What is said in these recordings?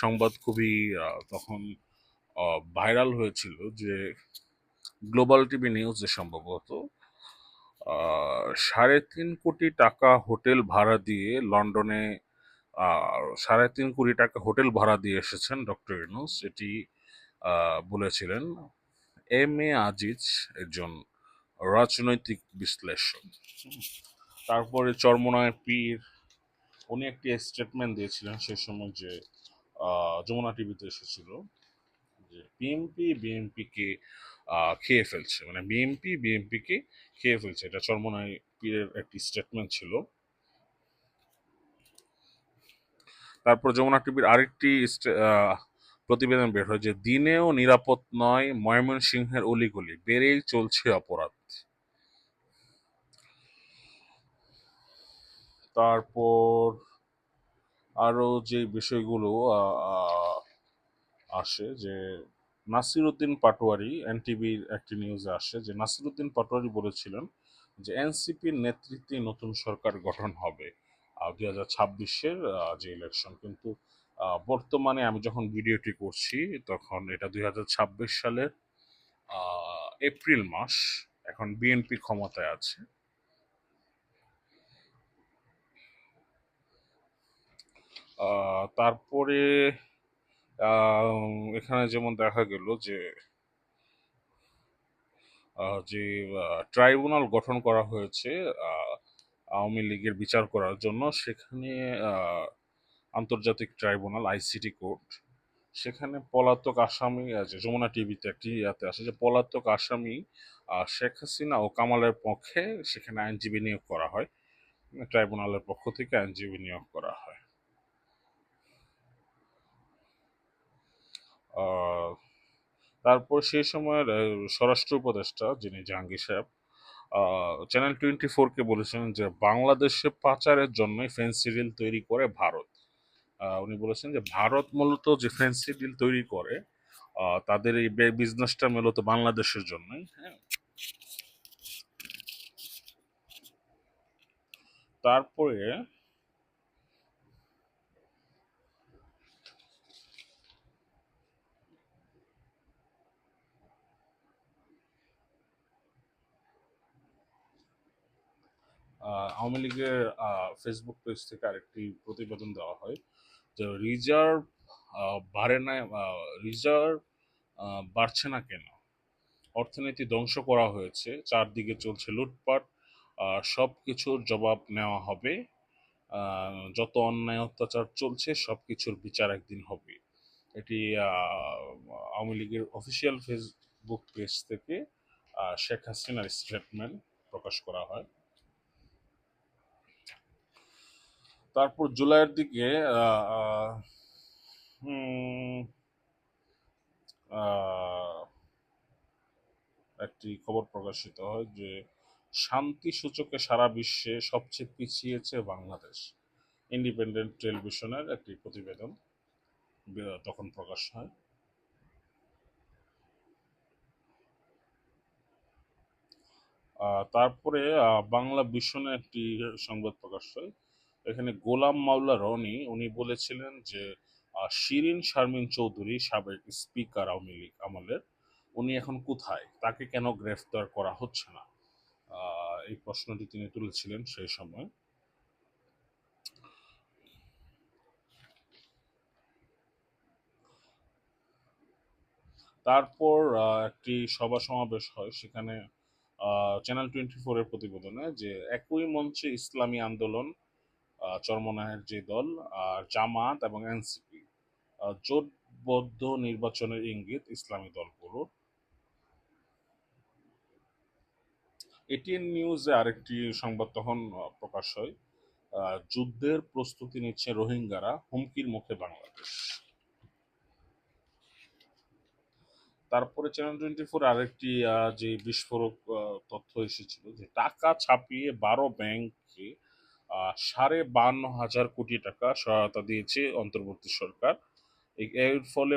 সংবাদ খুবই তখন ভাইরাল হয়েছিল যে গ্লোবাল টিভি নিউজে সম্ভবত 3.5 কোটি টাকা হোটেল ভাড়া দিয়ে লন্ডনে 3.5 কোটি টাকা হোটেল ভাড়া দিয়ে এসেছেন ডক্টর ইউনূস। এটি বলেছিলেন এম এ আজিজ, একজন রাজনৈতিক বিশ্লেষক। তারপরে চরমোনাই পীর উনি একটি স্টেটমেন্ট দিয়েছিলেন সে সময়, যে যমুনা টিভিতে এসেছিল, যে বিএনপিকে খেয়ে ফেলছে, মানে বিএনপিকে খেয়ে ফেলছে। এটা চরমোনাই পীরের একটি স্টেটমেন্ট ছিল। তারপর যমুনা টিভির আরেকটি প্রতিবেদন বের হয় যে দিনেও নিরাপদ নয় ময়মনসিংহের অলিগলি, বেড়েই চলছে অপরাধ। তারপর আরো যে বিষয়গুলো আসে, যে নাসিরউদ্দিন পাটোয়ারি, এনটিভির একটি নিউজে আসে যে নাসিরউদ্দিন পাটোয়ারি বলেছিলেন যে এনসিপির নেতৃত্বে নতুন সরকার গঠন হবে 2026-এর যে ইলেকশন। কিন্তু বর্তমানে আমি যখন ভিডিওটি করছি তখন এটা 2026 সালের এপ্রিল মাস, এখন বিএনপি ক্ষমতায় আছে। তারপরে এখানে যেমন দেখা গেল যে যে ট্রাইব্যুনাল গঠন করা হয়েছে আওয়ামী লীগের বিচার করার জন্য, সেখানে আন্তর্জাতিক ট্রাইব্যুনাল আইসিটি কোর্ট, সেখানে পলাতক আসামি আছে। যমুনা টিভিতে একটি ইয়াতে আসে যে পলাতক আসামি শেখ হাসিনা ও কামালের পক্ষে সেখানে আইনজীবী নিয়োগ করা হয়, ট্রাইব্যুনালের পক্ষ থেকে আইনজীবী নিয়োগ করা হয়। তারপর সেই সময়ের স্বরাষ্ট্র উপদেষ্টা যিনি জাহাঙ্গীর সাহেব চ্যানেল 24-কে বলেছেন যে বাংলাদেশে পাচারের জন্যই ফেন্সিডিল তৈরি করে ভারত। উনি বলেছেন যে ভারত মূলত যে ফেন্সিডিল তৈরি করে তাদের এই বিজনেসটা মূলত বাংলাদেশের জন্যই। হ্যাঁ, তারপরে আওয়ামী লীগের ফেসবুক পেজ থেকে আরেকটি প্রতিবেদন দেওয়া হয় যে রিজার্ভ বাড়ে না, রিজার্ভ বাড়ছে না কেন, অর্থনীতি ধ্বংস করা হয়েছে, চারদিকে চলছে লুটপাট, সব কিছুর জবাব নেওয়া হবে, যত অন্যায় অত্যাচার চলছে সব কিছুর বিচার একদিন হবে। এটি আওয়ামী লীগের অফিসিয়াল ফেসবুক পেজ থেকে শেখ হাসিনার স্টেটমেন্ট প্রকাশ করা হয়। তারপর জুলাইয়ের দিকে একটি খবর প্রকাশিত হয় যে শান্তি সূচকে সারা বিশ্বে সবচেয়ে পিছিয়েছে বাংলাদেশ। ইন্ডিপেন্ডেন্ট টেলিভিশনের একটি প্রতিবেদন তখন প্রকাশ হয়। তারপরে বাংলা ভিশনে একটি সংবাদ প্রকাশ হয়। এখানে গোলাম মাওলা রনি উনি বলেছিলেন যে শিরিন শারমিন চৌধুরী, সাবেক স্পিকার আওয়ামী লীগ আমলের, উনি এখন কোথায়, তাকে কেন গ্রেফতার করা হচ্ছে না, এই প্রশ্নটি তিনি তুলেছিলেন সেই সময়। তারপর একটি সভা সমাবেশ হয়, সেখানে চ্যানেল 24-এর প্রতিবেদনে যে একই মঞ্চে ইসলামী আন্দোলন, চরমোনাইয়ের যে দল, আর জামাত এবং এনসিপি, জোটবদ্ধ নির্বাচনের ইঙ্গিত ইসলামী দলগুলো। এটিএন নিউজে আরেকটি সংবাদ তখন প্রকাশ হয়, যুদ্ধের প্রস্তুতি নিচ্ছে রোহিঙ্গারা, হুমকির মুখে বাংলাদেশ। তারপরে চ্যানেল 24 আরেকটি যে বিস্ফোরক তথ্য এসেছিল যে টাকা ছাপিয়ে 12 ব্যাংকে 52,500 কোটি টাকা সহায়তা দিয়েছে অন্তর্বর্তী সরকার। এর ফলে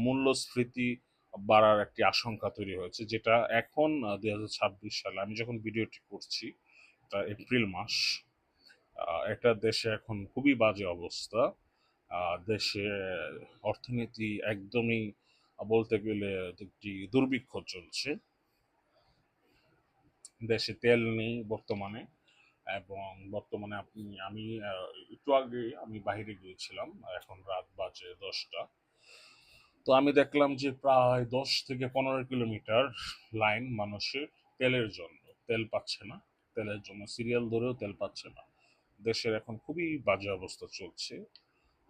মূল্যস্ফীতি বাড়ার একটি আশঙ্কা তৈরি হয়েছে, যেটা এখন 2026 সালে আমি যখন ভিডিওটি করছি, এটা এপ্রিল মাস, এটা দেশে এখন খুবই বাজে অবস্থা। দেশে অর্থনীতি একদমই বলতে গেলে একটি দুর্ভিক্ষ চলছে। দেশে তেল নেই বর্তমানে, এবং বর্তমানে আমি একটু আগে আমি বাইরে গিয়েছিলাম, এখন রাত বাজে 10টা। তো আমি দেখলাম যে প্রায় 10 থেকে 15 কিলোমিটার লাইন মানুষের তেলের জন্য, তেল পাচ্ছে না, তেলের জন্য সিরিয়াল ধরেও তেল পাচ্ছে না। দেশের এখন খুবই বাজে অবস্থা চলছে।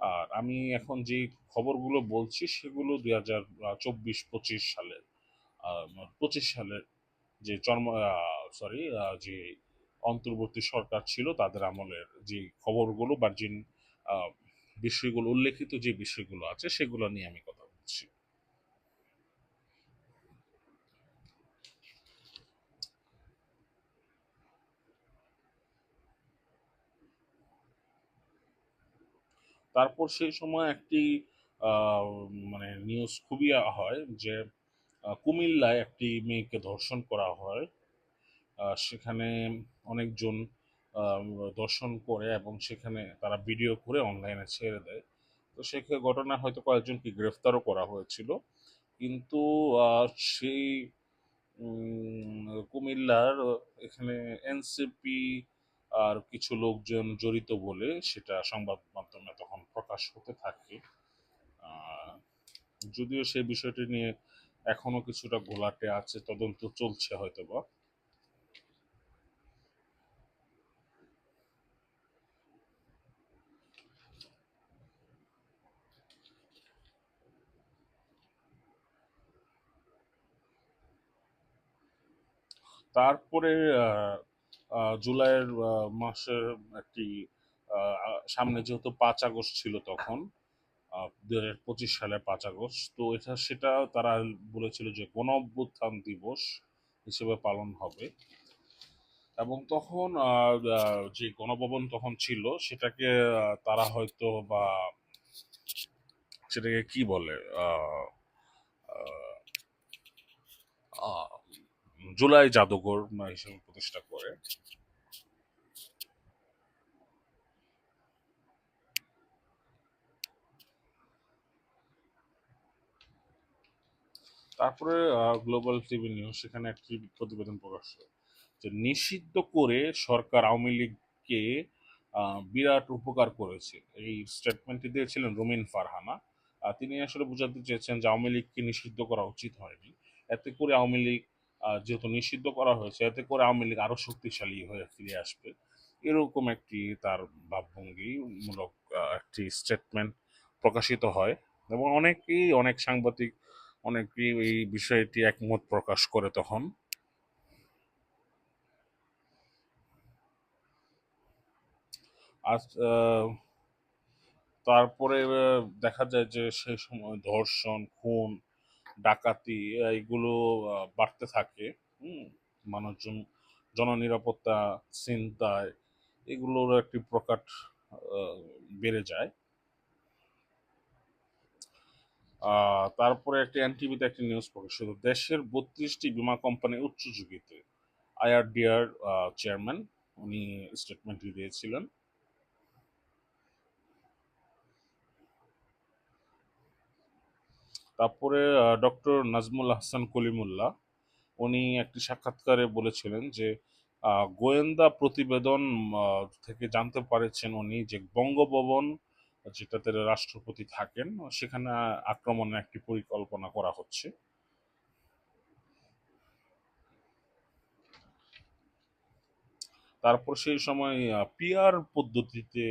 আর আমি এখন যে খবরগুলো বলছি সেগুলো 2024-25 সালের, 25 সালের যে যে অন্তর্বর্তী সরকার ছিল তাদের আমলের যে খবরগুলো বা যে আহ, বিষয়গুলো উল্লেখিত, যে বিষয়গুলো আছে সেগুলো নিয়ে আমি কথা বলছি। তারপর সেই সময় একটি আহ, মানে নিউজ খুবই হয় যে কুমিল্লায় একটি মেয়েকে ধর্ষণ করা হয়। সেখানে অনেকজন আহ, দর্শন করে এবং সেখানে তারা ভিডিও করে অনলাইনে ছেড়ে দেয়। তো সেক্ষেত্রে ঘটনা হয়তো কয়েকজনকে গ্রেফতারও করা হয়েছিল, কিন্তু সেই কুমিল্লার এখানে এনসিপি আর কিছু লোকজন জড়িত বলে সেটা সংবাদ মাধ্যমে তখন প্রকাশ হতে থাকে। আহ, যদিও সেই বিষয়টি নিয়ে এখনো কিছুটা ঘোলাটে আছে, তদন্ত চলছে হয়তোবা। তারপরে আহ, জুলাইয়ের মাসের একটি সামনে যেহেতু 5 আগস্ট ছিল তখন, 2025 সালে 5 আগস্ট, তো সেটা তারা বলেছিল যে গণ অভ্যুত্থান দিবস হিসেবে পালন হবে। এবং তখন যে গণভবন তখন ছিল সেটাকে তারা হয়তো বা সেটাকে কি বলে, আহ, আহ, আহ, জুলাই জাদুঘর হিসেবে প্রতিষ্ঠা করে। তারপরে গ্লোবাল টিভি নিউজ সেখানে একটি প্রতিবেদন প্রকাশ হয় যে নিষিদ্ধ করে সরকার আওয়ামী লীগকে বিরাট উপকার করেছে। এই স্টেটমেন্টটি দিয়েছিলেন রুমিন ফারহানা। তিনি আসলে বোঝাতে চেয়েছেন যে আওয়ামী লীগকে নিষিদ্ধ করা উচিত হয়নি। এতে করে আওয়ামী লীগ যেহেতু নিষিদ্ধ করা হয়েছে, এতে করে আওয়ামী লীগ আরো শক্তিশালী হয়ে ফিরে আসবে, এরকম একটি তার ভাবভঙ্গি মূলক একটি স্টেটমেন্ট প্রকাশিত হয়। এবং অনেক সাংবাদিক অনেকেই এই বিষয়টি একমত প্রকাশ করে তখন। আর তারপরে দেখা যায় যে সেই সময় ধর্ষণ, খুন, ডাকাতি এইগুলো বাড়তে থাকে। হুম, মানুষজন, জননিরাপত্তা, ছিনতাই, এগুলোর একটি প্রকাট আহ, বেড়ে যায়। তারপরে একটি এনটিভিতে একটি নিউজ প্রকাশ হলো দেশের 32টি বীমা কোম্পানি উচ্চ ঝুঁকিতে। আইআরডিআর চেয়ারম্যান উনি স্টেটমেন্টটি দিয়েছিলেন। তারপরে ডক্টর নাজমুল হাসান কলিমুল্লাহ উনি একটি সাক্ষাৎকারে বলেছিলেন যে গোয়েন্দা প্রতিবেদন থেকে জানতে পারেছেন উনি যে বঙ্গভবন, যেটাতে রাষ্ট্রপতি থাকেন, সেখানে আক্রমণের একটি পরিকল্পনা করা হচ্ছে। তারপর সেই সময় পিআর পদ্ধতিতে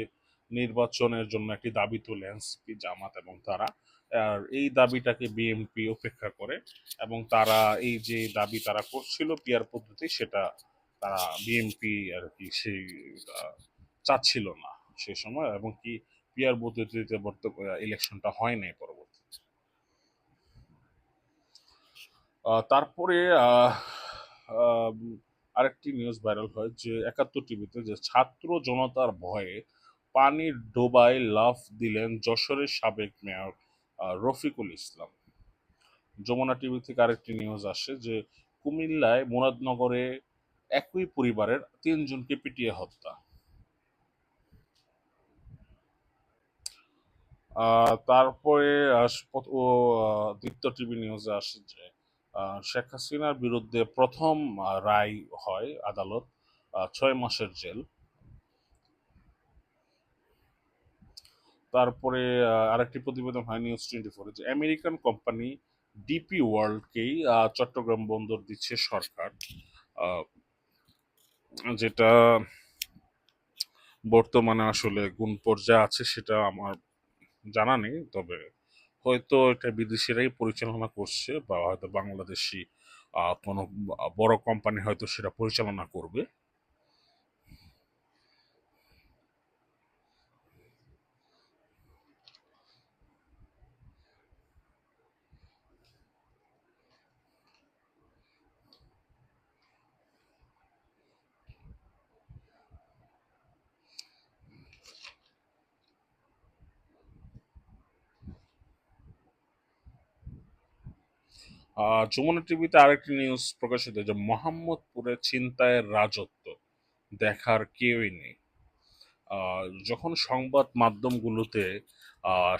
নির্বাচনের জন্য একটি দাবি তোলে এনসিপি, জামাত এবং তারা। আর এই দাবিটাকে বিএনপি উপেক্ষা করে, এবং তারা এই যে দাবি তারা করছিল পিআর পদ্ধতি, সেটা তারা বিএনপি আর কি সেই আহ, চাচ্ছিল না সে সময়, এবং কি পিআর পদ্ধতিতে ইলেকশনটা হয় নাই পরবর্তীতে। তারপরে আহ, আরেকটি নিউজ ভাইরাল হয় যে 71 টিভিতে যে ছাত্র জনতার ভয়ে পানির ডোবায় লাফ দিলেন যশোরের সাবেক মেয়র রফিকুল ইসলাম। যমুনা টিভি থেকে আরেকটি নিউজ আসে যে কুমিল্লায় মুরাদনগরে একই পরিবারের 3 জনকে পিটিয়ে হত্যা। তারপরে দীপ্ত টিভি নিউজে আসে যে শেখ হাসিনার বিরুদ্ধে প্রথম রায় হয় আদালত, 6 মাসের জেল। তারপরে আরেকটি প্রতিবেদন হয় নিউজ 24 যে আমেরিকান কোম্পানি ডিপি ওয়ার্ল্ডকেই চট্টগ্রাম বন্দর দিচ্ছে সরকার, আহ, যেটা বর্তমানে আসলে কোন পর্যায়ে আছে সেটা আমার জানা নেই, তবে হয়তো এটা বিদেশিরাই পরিচালনা করছে বা হয়তো বাংলাদেশি কোনো বড় কোম্পানি হয়তো সেটা পরিচালনা করবে। যমুনা টিভিতে আরেকটি নিউজ প্রকাশিত যে মোহাম্মদপুরে ছিনতাইয়ের রাজত্ব, দেখার কেউই নেই। যখন সংবাদ মাধ্যমগুলোতে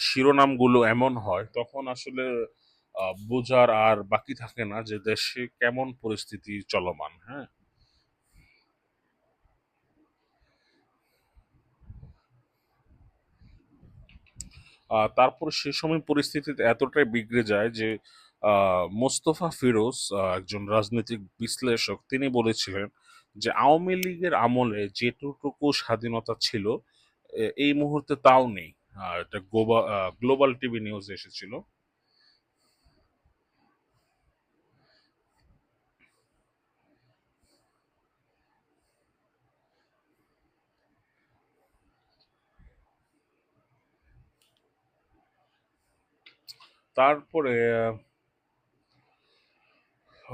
শিরোনামগুলো এমন হয় তখন আসলে বোঝার আর বাকি থাকে না যে দেশে কেমন পরিস্থিতি চলমান। হ্যাঁ, তারপর সে সময় পরিস্থিতিতে এতটাই বিগড়ে যায় যে মোস্তফা ফিরোজ, একজন রাজনৈতিক বিশ্লেষক, তিনি বলেছিলেন যে আওয়ামী লীগের আমলে যেটুকু স্বাধীনতা ছিল এই মুহূর্তে তাও নেই। এটা গ্লোবাল টিভি নিউজ এসেছিল। তারপরে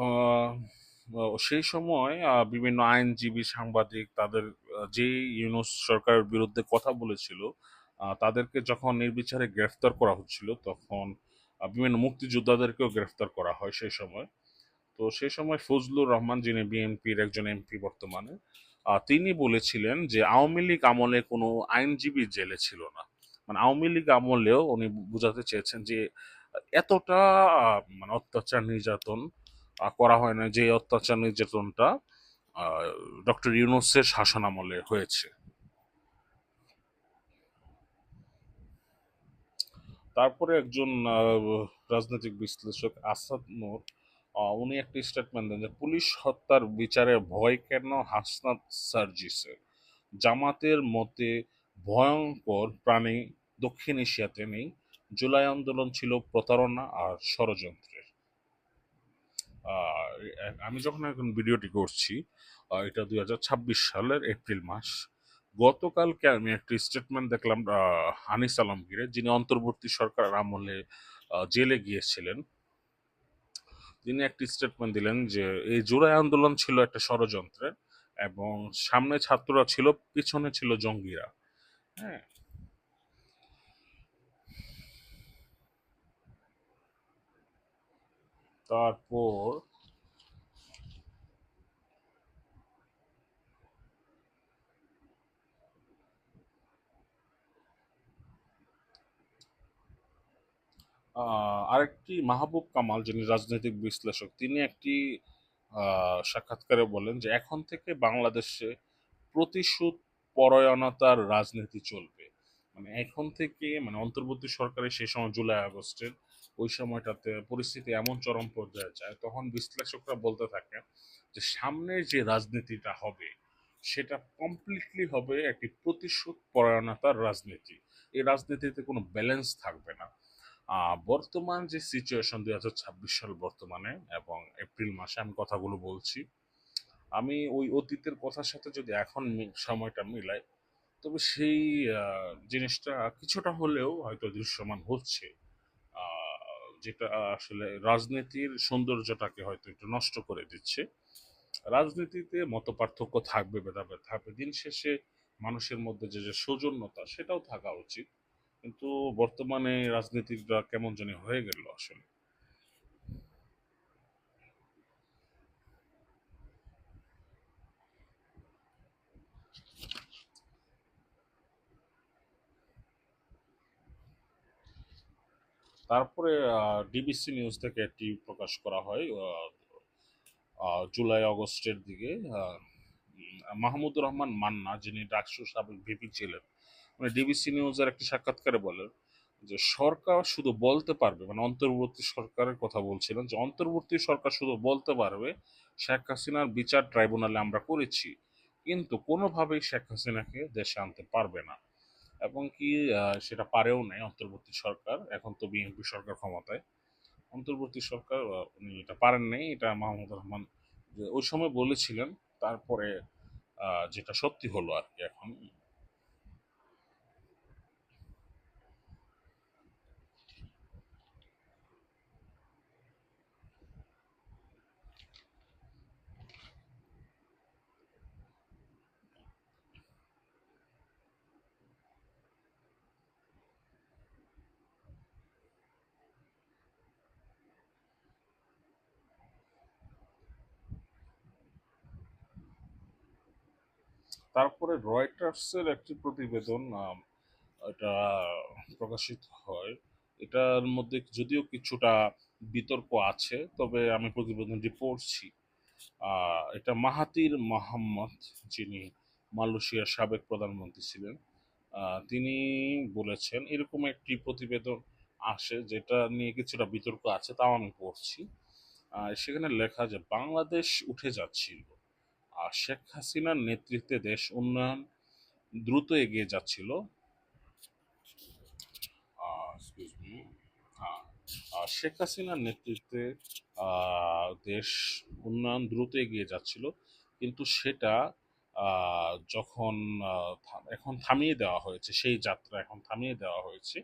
আহ, সেই সময় বিভিন্ন আইনজীবী, সাংবাদিক তাদের যে ইউনূস সরকারের বিরুদ্ধে কথা বলেছিল তাদেরকে যখন নির্বিচারে গ্রেফতার করা হচ্ছিল তখন বিভিন্ন মুক্তিযোদ্ধাদেরকেও গ্রেফতার করা হয় সেই সময়। তো সেই সময় ফজলুর রহমান, যিনি বিএনপির একজন এমপি বর্তমানে, তিনি বলেছিলেন যে আওয়ামী লীগ আমলে কোনো আইনজীবী জেলে ছিল না। মানে আওয়ামী লীগ আমলেও উনি বোঝাতে চেয়েছেন যে এতটা মানে অত্যাচার নির্যাতন করা হয় না যে অত্যাচার নির্যাতনটা ডক্টর ইউনূসের শাসনামলে হয়েছে। তারপরে একজন রাজনৈতিক বিশ্লেষক আসাদ নূর, উনি একটি স্টেটমেন্ট দেন যে পুলিশ হত্যার বিচারে ভয় কেন হাসনাত সার্জিসের। জামাতের মতে ভয়ঙ্কর প্রাণী দক্ষিণ এশিয়াতে নেই। জুলাই আন্দোলন ছিল প্রতারণা আর ষড়যন্ত্রের। আহ, আমি যখন এখন ভিডিওটি করছি, এটা 2026 সালের এপ্রিল মাস। গতকালকে আমি একটি স্টেটমেন্ট দেখলাম আনিস আলমগীরের, যিনি অন্তর্বর্তী সরকার আমলে জেলে গিয়েছিলেন। তিনি একটি স্টেটমেন্ট দিলেন যে এই জুলাই আন্দোলন ছিল একটা ষড়যন্ত্রের এবং সামনে ছাত্ররা ছিল, পিছনে ছিল জঙ্গিরা। হ্যাঁ, তারপর আরেকটি মাহবুব কামাল, যিনি রাজনৈতিক বিশ্লেষক, তিনি একটি সাক্ষাৎকারে বলেন যে এখন থেকে বাংলাদেশে প্রতিশোধ পরায়ণতার রাজনীতি চলবে। মানে এখন থেকে, মানে অন্তর্বর্তী সরকারের সেই সময় জুলাই আগস্টের ওই সময়টাতে পরিস্থিতি এমন চরম পর্যায়ে যায়, তখন বিশ্লেষকরা বলতে থাকে যে সামনের যে রাজনীতিটা হবে সেটা কমপ্লিটলি হবে একটি প্রতিশোধ পরায়ণতার রাজনীতি। এই রাজনীতিতে কোনো ব্যালেন্স থাকবে না। বর্তমান যে সিচুয়েশন 2026 সাল বর্তমানে এবং এপ্রিল মাসে আমি কথাগুলো বলছি, আমি ওই অতীতের কথার সাথে যদি এখন সময়টা মিলাই তবে সেই জিনিসটা কিছুটা হলেও হয়তো দৃশ্যমান হচ্ছে, যেটা আসলে রাজনীতির সৌন্দর্যটাকে হয়তো একটু নষ্ট করে দিচ্ছে। রাজনীতিতে মতপার্থক্য থাকবে, ভেদাভেদ থাকবে, দিন শেষে মানুষের মধ্যে যে যে সৌজন্যতা সেটাও থাকা উচিত। কিন্তু বর্তমানে রাজনীতিটা কেমন জানি হয়ে গেল আসলে। তারপরে ডিবিসি নিউজ থেকে একটি প্রকাশ করা হয় জুলাই আগস্টের দিকে। মাহমুদুর রহমান মান্না, যিনি ডাকসুর সাবেক ভিপি ছিলেন, মানে ডিবিসি নিউজের একটি সাক্ষাৎকারে বলেন যে সরকার শুধু বলতে পারবে, মানে অন্তর্বর্তী সরকারের কথা বলছিলেন, যে অন্তর্বর্তী সরকার শুধু বলতে পারবে শেখ হাসিনার বিচার ট্রাইব্যুনালে আমরা করেছি, কিন্তু কোনোভাবেই শেখ হাসিনাকে দেশে আনতে পারবে না। এবং কি সেটা পারেও নাই অন্তর্বর্তী সরকার, এখন তো বিএনপি সরকার ক্ষমতায়। অন্তর্বর্তী সরকার উনি এটা পারেন নাই, এটা মাহমুদুর রহমান যে ওই সময় বলেছিলেন। তারপরে যেটা সত্যি হলো আর কি এখন। তারপরে রয়টার্সের একটি প্রতিবেদন এটা প্রকাশিত হয়। এটার মধ্যে যদিও কিছুটা বিতর্ক আছে, তবে আমি প্রতিবেদনটি পড়ছি। এটা মাহাতির মোহাম্মদ, যিনি মালয়েশিয়ার সাবেক প্রধানমন্ত্রী ছিলেন, তিনি বলেছেন এরকম একটি প্রতিবেদন আসে যেটা নিয়ে কিছুটা বিতর্ক আছে, তাও আমি পড়ছি। সেখানে লেখা যে বাংলাদেশ উঠে যাচ্ছিল, আর শেখ হাসিনার নেতৃত্বে দেশ উন্নয়ন দ্রুত এগিয়ে যাচ্ছিল। Excuse me. শেখ হাসিনার নেতৃত্বে দেশ উন্নয়ন দ্রুত এগিয়ে যাচ্ছিল, কিন্তু সেটা যখন এখন থামিয়ে দেওয়া হয়েছে, সেই যাত্রা এখন থামিয়ে দেওয়া হয়েছে।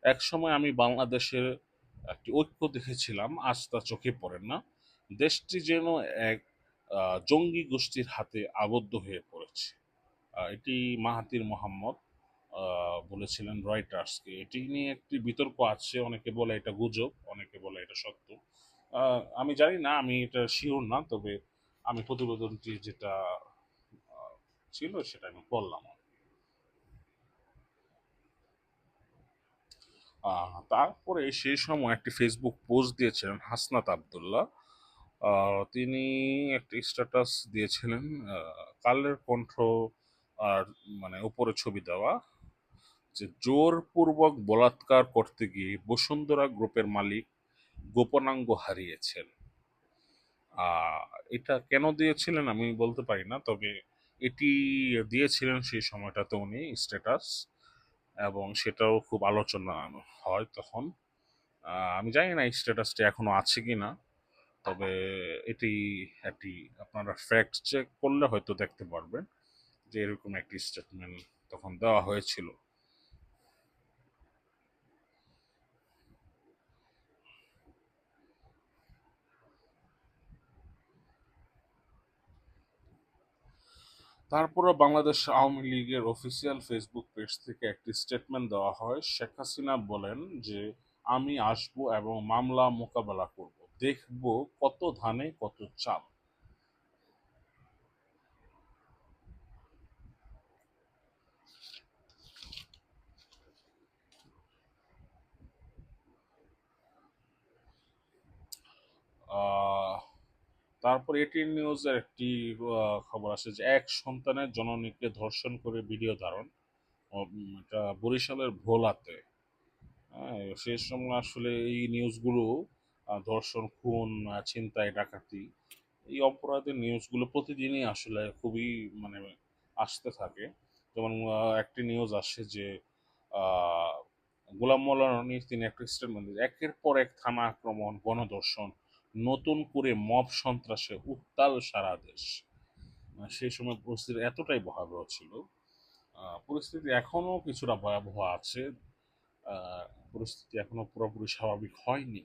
এক সময় আমি বাংলাদেশের একটি ঐক্য দেখেছিলাম, আজ তা চোখে পড়ে না। দেশটি যেন এক জঙ্গি গোষ্ঠীর হাতে আবদ্ধ হয়ে পড়েছে। এটি মাহাতির মোহাম্মদ বলেছিলেন রয়টার্সকে। এটি নিয়ে একটি বিতর্ক আছে, অনেকে বলে এটা গুজব, অনেকে বলে এটা সত্য। আমি জানি না, আমি এটা শিওর না, তবে আমি প্রতিবেদনটি যেটা ছিল সেটা আমি বললাম। তারপরে সেই সময় একটি ফেসবুক পোস্ট দিয়েছিলেন হাসনাত আবদুল্লাহ। তিনি একটি স্ট্যাটাস দিয়েছিলেন, কালের কণ্ঠ, আর মানে উপরে ছবি দেওয়া, যে জোরপূর্বক বলাৎকার করতে গিয়ে বসুন্ধরা গ্রুপের মালিক গোপনাঙ্গ হারিয়েছেন। আহ, এটা কেন দিয়েছিলেন আমি বলতে পারি না, তবে এটি দিয়েছিলেন সেই সময়টাতে উনি স্ট্যাটাস, এবং সেটাও খুব আলোচনা হয় তখন। আমি জানি না এই স্ট্যাটাসটি এখনো আছে কি না, তবে এটি একটি, আপনারা ফ্যাক্ট চেক করলে হয়তো দেখতে পারবেন যে এরকম একটি স্টেটমেন্ট তখন দেওয়া হয়েছিল। তারপরে বাংলাদেশ আওয়ামী লীগের অফিসিয়াল ফেসবুক পেজ থেকে একটি স্টেটমেন্ট দেওয়া হয়। শেখ হাসিনা বলেন যে আমি আসব এবং মামলা মোকাবেলা করব, দেখব কত ধানে কত চাল। আহ, তারপর এটিএন নিউজের একটি খবর আসে যে এক সন্তানের জননীকে ধর্ষণ করে ভিডিও ধারণ। এটা বরিশালের ভোলাতে। হ্যাঁ, সেই সময় আসলে এই নিউজগুলো, ধর্ষণ, খুন, ছিনতাই, ডাকাতি, এই অপরাধের নিউজগুলো প্রতিদিনই আসলে খুবই মানে আসতে থাকে। যেমন একটি নিউজ আসে যে আহ, গোলাম মোল্লা রনি, তিনি একটা স্টেটমেন্ট দিয়েছেন, একের পর এক থানা আক্রমণ, গণধর্ষণ, নতুন করে মব সন্ত্রাসে উত্তাল সারা দেশ। সেই সময় পরিস্থিতি এতটাই ভয়াবহ ছিল। পরিস্থিতি এখনো কিছুটা ভয়াবহ আছে। আহ, পরিস্থিতি এখনো পুরোপুরি স্বাভাবিক হয়নি।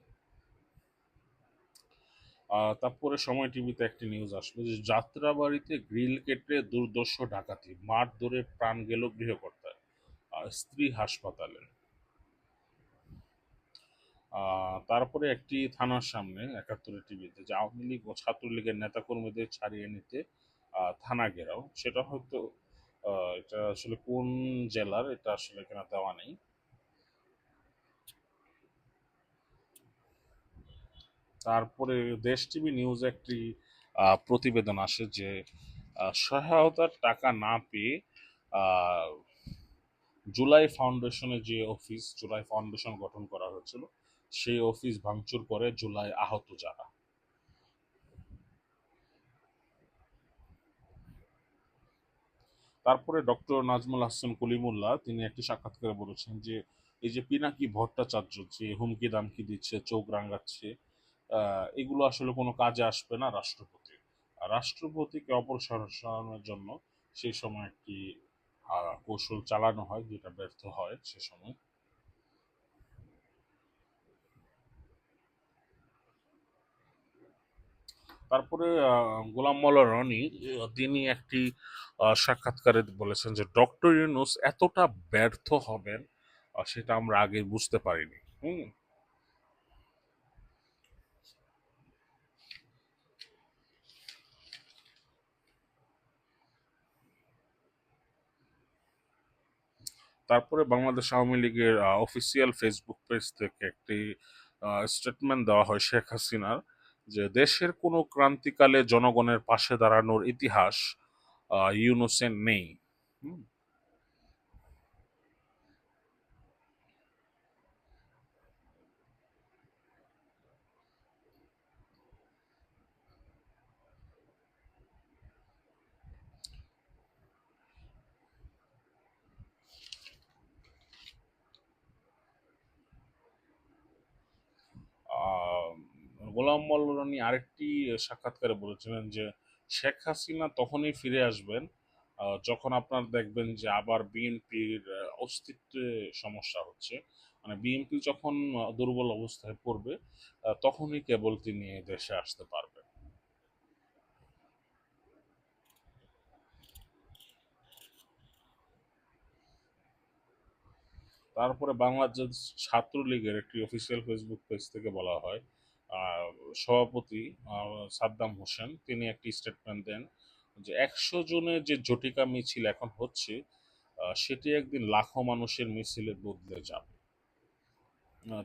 তারপরে সময় টিভিতে একটি নিউজ আসলো যে যাত্রাবাড়িতে গ্রিল কেটে দুর্দর্শ ডাকাতি, মারধরে প্রাণ গেল গৃহকর্তার, স্ত্রী হাসপাতালে। তারপরে একটি থানার সামনে একাত্তরের টিভিতে যে আওয়ামী লীগ ও ছাত্রলীগের নেতাকর্মীদের ছাড়িয়ে নিতে থানা ঘেরাও। সেটা হয়তো এটা আসলে কোন জেলার, এটা আসলে এখানে দেওয়া নেই। তারপরে দেশ টিভি নিউজ একটি প্রতিবেদন আসে যে সহায়তার টাকা না পেয়ে আহ, জুলাই ফাউন্ডেশন গঠন করা হয়েছিল, সেই অফিস ভাঙচুর করে জুলাই আহত যারা। তারপরে ডক্টর নাজমুল হাসান কলিমুল্লাহ তিনি একটি সাক্ষাৎকারে বলেছেন যে এই যে পিনাকি ভট্টাচার্য যে হুমকি দামকি দিচ্ছে, চোখ রাঙাচ্ছে, এগুলো আসলে কোনো কাজে আসবে না রাষ্ট্রপতি। আর রাষ্ট্রপতিকে অপসারণের জন্য সেই সময় একটি কৌশল চালানো হয়, যেটা ব্যর্থ হয় সে সময়। তারপরে গোলাম মোল্লা রনি তিনি একটি সাক্ষাৎকারে বলেছেন যে ডক্টর ইউনূস এতটা ব্যর্থ হবেন সেটা আমরা আগে বুঝতে পারিনি। হুম। তারপরে বাংলাদেশ আওয়ামী লীগের অফিসিয়াল ফেসবুক পেজ থেকে একটি স্টেটমেন্ট দেওয়া হয় শেখ হাসিনার, যে দেশের কোনো ক্রান্তিকালে জনগণের পাশে দাঁড়ানোর ইতিহাস ইউনূসের নেই। হুম। আহ, গোলাম মোল্লা রনি আরেকটি সাক্ষাৎকারে বলেছিলেন যে শেখ হাসিনা তখনই ফিরে আসবেন যখন আপনার দেখবেন যে আবার বিএনপির অস্তিত্বে সমস্যা হচ্ছে, মানে বিএনপি যখন দুর্বল অবস্থায় পড়বে তখনই কেবল তিনি দেশে আসতে পারবেন। তারপরে বাংলাদেশ ছাত্রলীগের একটি অফিসিয়াল ফেসবুক পেজ থেকে বলা হয়, আহ, সভাপতি সাদ্দাম হোসেন তিনি একটি স্টেটমেন্ট দেন যে 100 জনের যে জটিকা মিছিল এখন হচ্ছে সেটি একদিন লাখো মানুষের মিছিলে বদলে যাবে।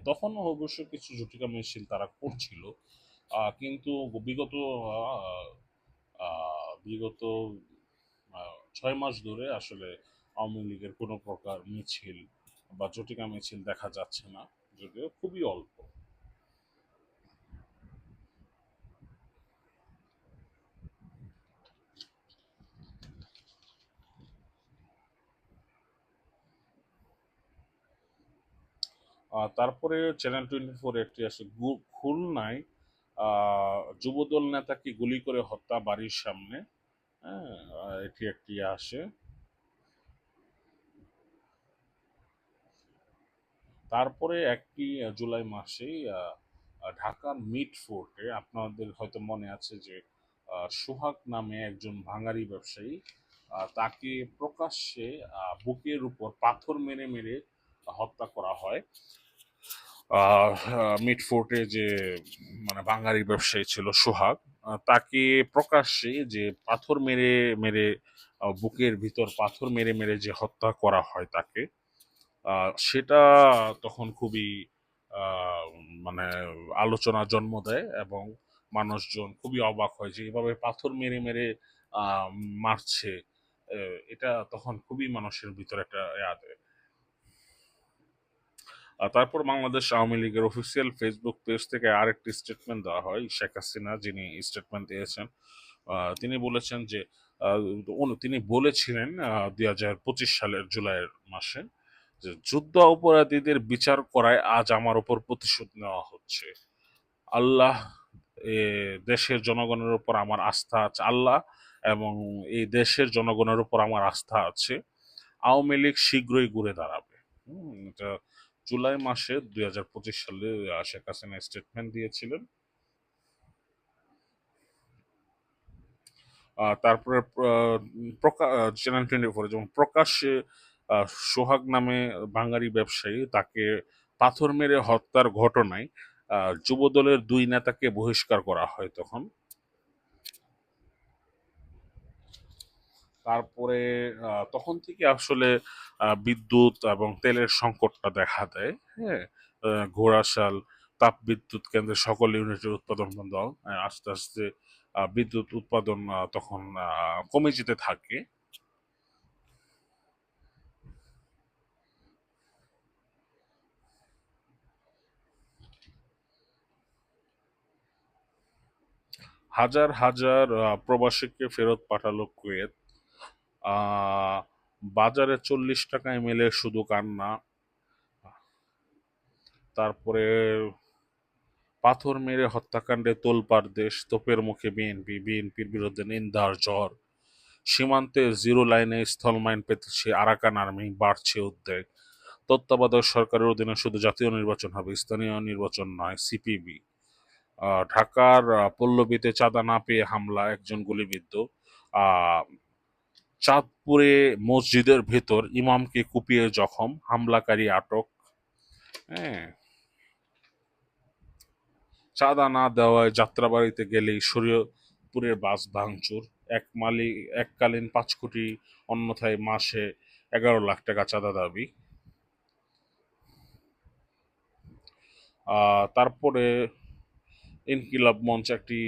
তখনও অবশ্য কিছু জটিকা মিছিল তারা করছিল, কিন্তু বিগত আহ, বিগত 6 মাস ধরে আসলে আওয়ামী লীগের কোনো প্রকার মিছিল বা জটিকা মিছিল দেখা যাচ্ছে না, যদিও খুবই অল্প। তারপরে চ্যানেল 24 একটি আছে খুলনায় যুবদল নেতাকে গুলি করে হত্যা বাড়ির সামনে। হ্যাঁ, এটি একটি আসে। তারপরে একটি জুলাই মাসেই ঢাকার মিড ফোর্টে আপনাদের হয়তো মনে আছে যে সোহাগ নামে একজন ভাঙারি ব্যবসায়ী, তাকে প্রকাশ্যে বুকের উপর পাথর মেরে মেরে হত্যা করা হয়। মিড ফোর্টে যে মানে বাঙালি ব্যবসায়ী ছিল সোহাগ, তাকে প্রকাশ্যে যে পাথর মেরে মেরে বুকের ভিতর পাথর মেরে মেরে যে হত্যা করা হয় তাকে, সেটা তখন খুবই আহ, মানে আলোচনা জন্ম দেয় এবং মানুষজন খুবই অবাক হয় যে এভাবে পাথর মেরে মেরে আহ, মারছে। এটা তখন খুবই মানুষের ভিতরে একটা ইয়া দেয়। তারপর বাংলাদেশ আওয়ামী লীগের অফিসিয়াল ফেসবুক পেজ থেকে আরেকটি স্টেটমেন্ট দেওয়া হয়, শেখ হাসিনা যিনি স্টেটমেন্ট দিয়েছেন তিনি বলেছেন যে আহ, তিনি বলেছিলেন 2025 সালের জুলাইয়ের মাসে যে যুদ্ধ অপরাধীদের বিচার করায় আজ আমার উপর প্রতিশোধ নেওয়া হচ্ছে। আল্লাহ, এ দেশের জনগণের উপর আমার আস্থা আছে, আল্লাহ এবং এই দেশের জনগণের উপর আমার আস্থা আছে। আওয়ামী লীগ শীঘ্রই ঘুরে দাঁড়াবে। এটা জুলাই মাসে 2025 সালে শেখ হাসিনা স্টেটমেন্ট দিয়েছিলেন। তারপরে চ্যানেল 24 যেমন প্রকাশ্যে সোহাগ নামে বাঙালি ব্যবসায়ী তাকে পাথর মেরে হত্যার ঘটনায় যুবদলের 2 নেতাকে বহিষ্কার করা হয় তখন। তারপরে তখন থেকে আসলে বিদ্যুৎ এবং তেলের সংকটটা দেখা দেয়। হ্যাঁ, ঘোড়াশাল তাপবিদ্যুৎ কেন্দ্রের সকল ইউনিটের উৎপাদন বন্ধ হয়। আস্তে আস্তে বিদ্যুৎ উৎপাদন তখন কমে যেতে থাকে। হাজার হাজার প্রবাসীকে ফেরত পাঠালো কুয়েত। আহ, বাজারে 40 টাকায় মেলে শুধু কান্না। তারপরে পাথর মেরে হত্যাকাণ্ডে তোলপাড় দেশ, তোপের মুখে বিএনপি, বিএনপির বিরুদ্ধে নিন্দার ঝড়। সীমান্তে জিরো লাইনে স্থলমাইন পেতেছে আরাকান আর্মি, বাড়ছে উদ্বেগ। তত্ত্বাবধায়ক সরকারের অধীনে শুধু জাতীয় নির্বাচন হবে, স্থানীয় নির্বাচন নয়। সিপিবি। ঢাকার পল্লবীতে চাঁদা না পেয়ে হামলা, একজন গুলিবিদ্ধ। আহ, চাঁদপুরে মসজিদের ভেতর ইমামকে কুপিয়ে জখম, হামলাকারী আটক। হ্যাঁ, চাঁদা না দেওয়ায় যাত্রাবাড়িতে গেলেই শরীয়তপুরের বাস ভাঙচুর। এককালীন 5 কোটি, অন্যথায় মাসে 11 লাখ টাকা চাঁদা দাবি। তারপরে ইনকিলাব মঞ্চ একটি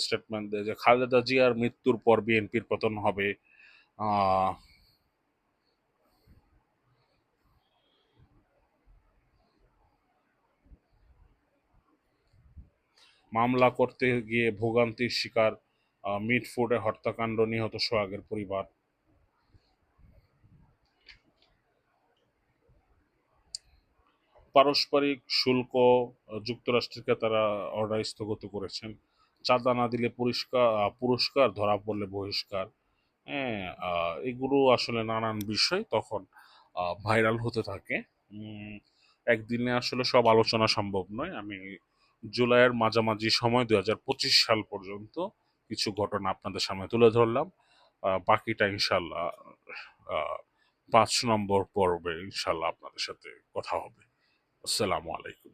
স্টেটমেন্ট দেয় যে খালেদা জিয়ার মৃত্যুর পর বিএনপির পতন হবে। আহ, মামলা করতে গিয়ে ভোগান্তির শিকার মিটফোর্ডে হত্যাকাণ্ড, নিহত সোহাগের পরিবার। পারস্পরিক শুল্ক, যুক্তরাষ্ট্রকে তারা অর্ডার স্থগিত করেছেন। চাঁদা না দিলে পুরস্কার, ধরা পড়লে বহিষ্কার। হ্যাঁ, এগুলো আসলে নানান বিষয় তখন ভাইরাল হতে থাকে। একদিনে আসলে সব আলোচনা সম্ভব নয়। আমি জুলাইয়ের মাঝামাঝি সময় 2025 সাল পর্যন্ত কিছু ঘটনা আপনাদের সামনে তুলে ধরলাম। বাকিটা ইনশাল্লাহ 5 নম্বর পর্বে ইনশাল্লাহ আপনাদের সাথে কথা হবে। আসসালামু আলাইকুম।